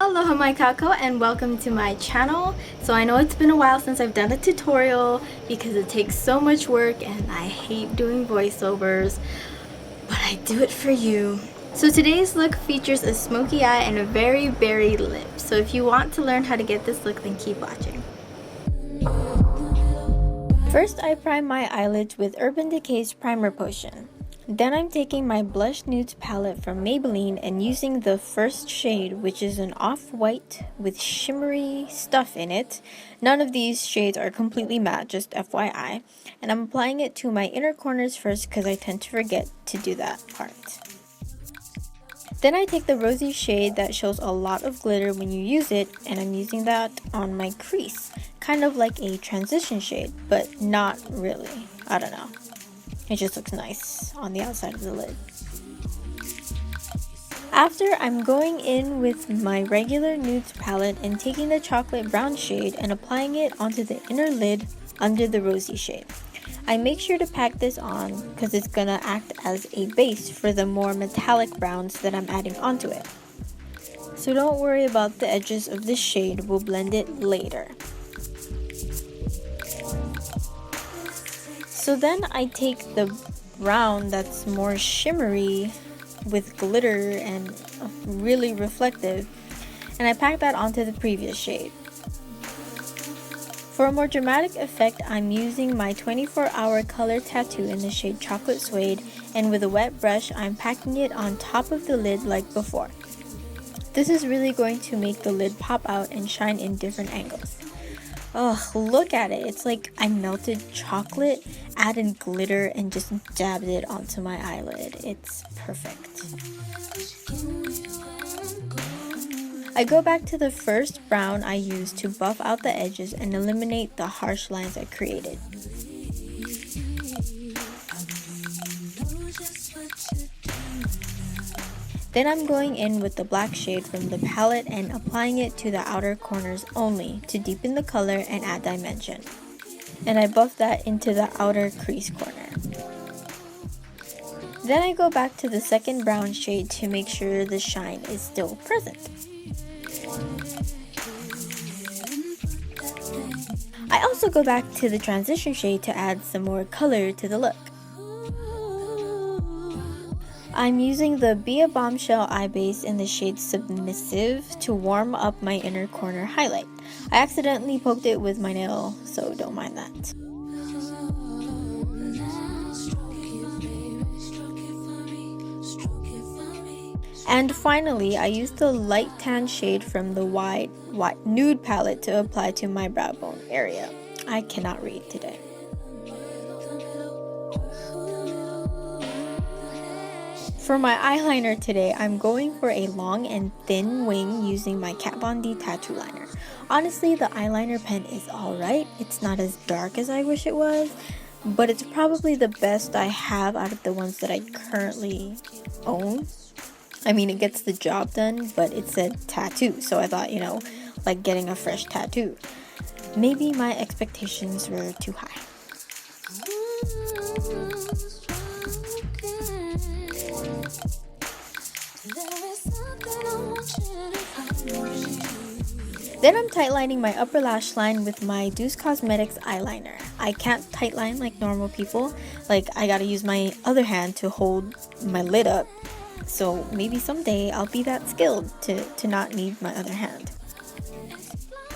Aloha my kākou and welcome to my channel. So I know it's been a while since I've done a tutorial because it takes so much work and I hate doing voiceovers, but I do it for you. So today's look features a smoky eye and a very berry lip. So if you want to learn how to get this look, then keep watching. First, I prime my eyelids with Urban Decay's Primer Potion. Then I'm taking my Blush Nudes palette from Maybelline and using the first shade, which is an off-white with shimmery stuff in it. None of these shades are completely matte, just FYI. And I'm applying it to my inner corners first because I tend to forget to do that part. Then I take the rosy shade that shows a lot of glitter when you use it, and I'm using that on my crease. Kind of like a transition shade, but not really. I don't know. It just looks nice on the outside of the lid. After, I'm going in with my regular nudes palette and taking the chocolate brown shade and applying it onto the inner lid under the rosy shade. I make sure to pack this on because it's gonna act as a base for the more metallic browns that I'm adding onto it. So don't worry about the edges of this shade, we'll blend it later. So then I take the brown that's more shimmery with glitter and really reflective, and I pack that onto the previous shade. For a more dramatic effect, I'm using my 24-hour color tattoo in the shade Chocolate Suede, and with a wet brush, I'm packing it on top of the lid like before. This is really going to make the lid pop out and shine in different angles. Oh, look at it. It's like I melted chocolate, added glitter, and just dabbed it onto my eyelid. It's perfect. I go back to the first brown I used to buff out the edges and eliminate the harsh lines I created. Then I'm going in with the black shade from the palette and applying it to the outer corners only to deepen the color and add dimension. And I buff that into the outer crease corner. Then I go back to the second brown shade to make sure the shine is still present. I also go back to the transition shade to add some more color to the look. I'm using the Be a Bombshell eye base in the shade Submissive to warm up my inner corner highlight. I accidentally poked it with my nail, so don't mind that. And finally, I used the light tan shade from the wide nude palette to apply to my brow bone area. I cannot read today. For my eyeliner today, I'm going for a long and thin wing using my Kat Von D tattoo liner. Honestly, the eyeliner pen is alright. It's not as dark as I wish it was, but it's probably the best I have out of the ones that I currently own. I mean, it gets the job done, but it said tattoo, so I thought, like getting a fresh tattoo. Maybe my expectations were too high. Then I'm tightlining my upper lash line with my Doucce Cosmetics eyeliner. I can't tightline like normal people. Like, I gotta use my other hand to hold my lid up. So maybe someday I'll be that skilled to not need my other hand.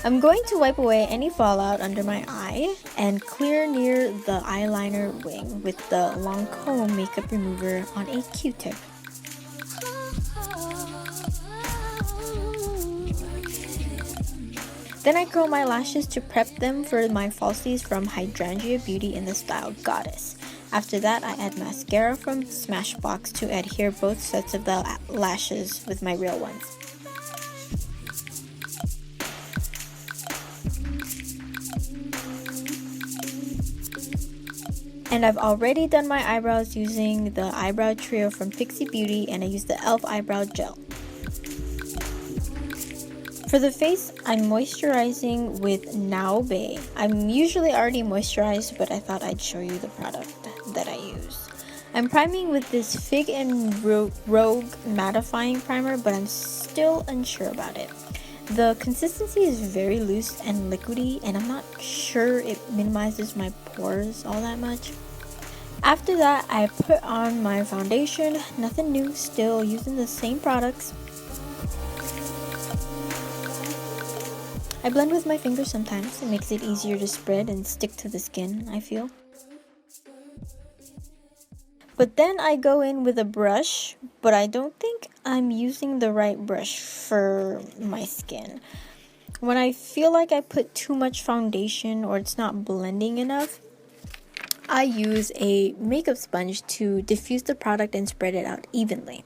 I'm going to wipe away any fallout under my eye and clear near the eyeliner wing with the Lancome makeup remover on a Q-tip. Then I curl my lashes to prep them for my falsies from Hydrangea Beauty in the style Goddess. After that, I add mascara from Smashbox to adhere both sets of the lashes with my real ones. And I've already done my eyebrows using the eyebrow trio from Pixi Beauty, and I used the e.l.f. eyebrow gel. For the face, I'm moisturizing with Naobay. I'm usually already moisturized, but I thought I'd show you the product that I use. I'm priming with this Fig and Rogue mattifying primer, but I'm still unsure about it. The consistency is very loose and liquidy, and I'm not sure it minimizes my pores all that much. After that, I put on my foundation. Nothing new, still using the same products. I blend with my fingers sometimes. It makes it easier to spread and stick to the skin, I feel. But then I go in with a brush, but I don't think I'm using the right brush for my skin. When I feel like I put too much foundation or it's not blending enough, I use a makeup sponge to diffuse the product and spread it out evenly.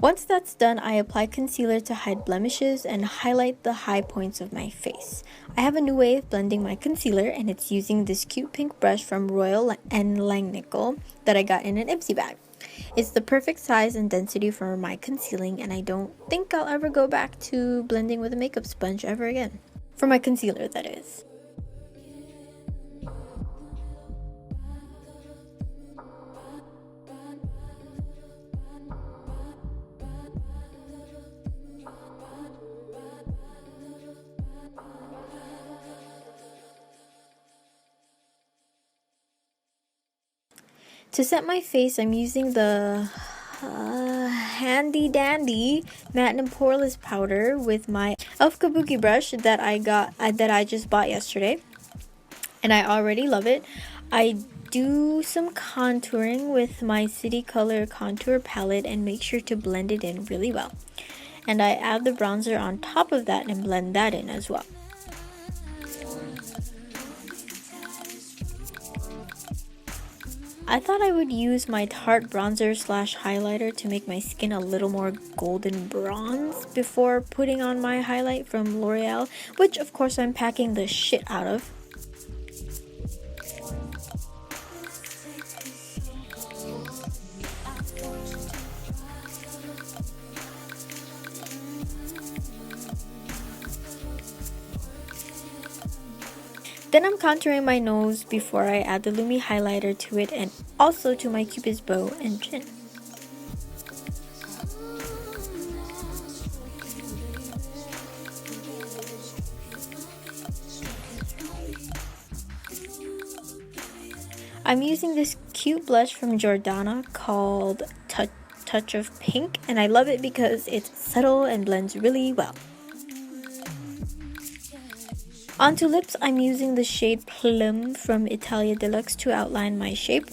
Once that's done, I apply concealer to hide blemishes and highlight the high points of my face. I have a new way of blending my concealer, and it's using this cute pink brush from Royal and Langnickel that I got in an Ipsy bag. It's the perfect size and density for my concealing, and I don't think I'll ever go back to blending with a makeup sponge ever again. For my concealer, that is. To set my face, I'm using the handy dandy matte and poreless powder with my e.l.f. kabuki brush that I just bought yesterday, and I already love it. I do some contouring with my City Color contour palette and make sure to blend it in really well. And I add the bronzer on top of that and blend that in as well. I thought I would use my Tarte bronzer slash highlighter to make my skin a little more golden bronze before putting on my highlight from L'Oreal, which of course I'm packing the shit out of. Then I'm contouring my nose before I add the Lumi highlighter to it and also to my Cupid's bow and chin. I'm using this cute blush from Jordana called Touch of Pink, and I love it because it's subtle and blends really well. Onto lips, I'm using the shade Plum from Italia Deluxe to outline my shape.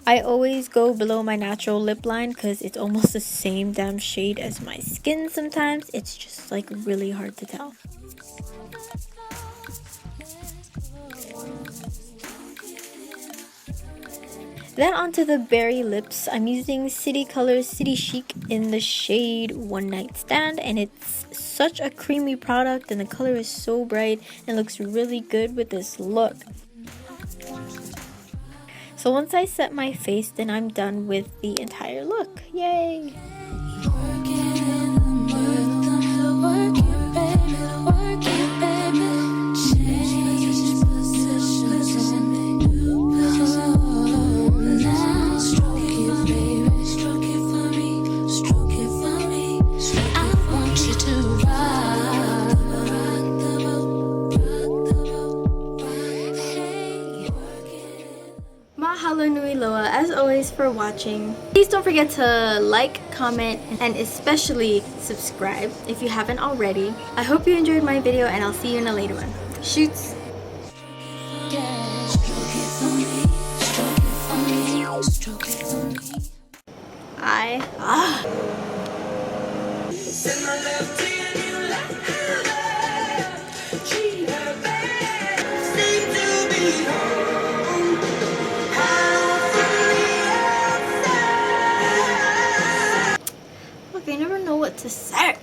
I always go below my natural lip line because it's almost the same damn shade as my skin sometimes. It's just like really hard to tell. Then onto the berry lips, I'm using City Color City Chic in the shade One Night Stand, and it's such a creamy product and the color is so bright and looks really good with this look. So once I set my face, then I'm done with the entire look. Yay! Mahalo nui loa, as always, for watching. Please don't forget to like, comment, and especially subscribe if you haven't already. I hope you enjoyed my video, and I'll see you in a later one. Shoots! Look, I never know what to say.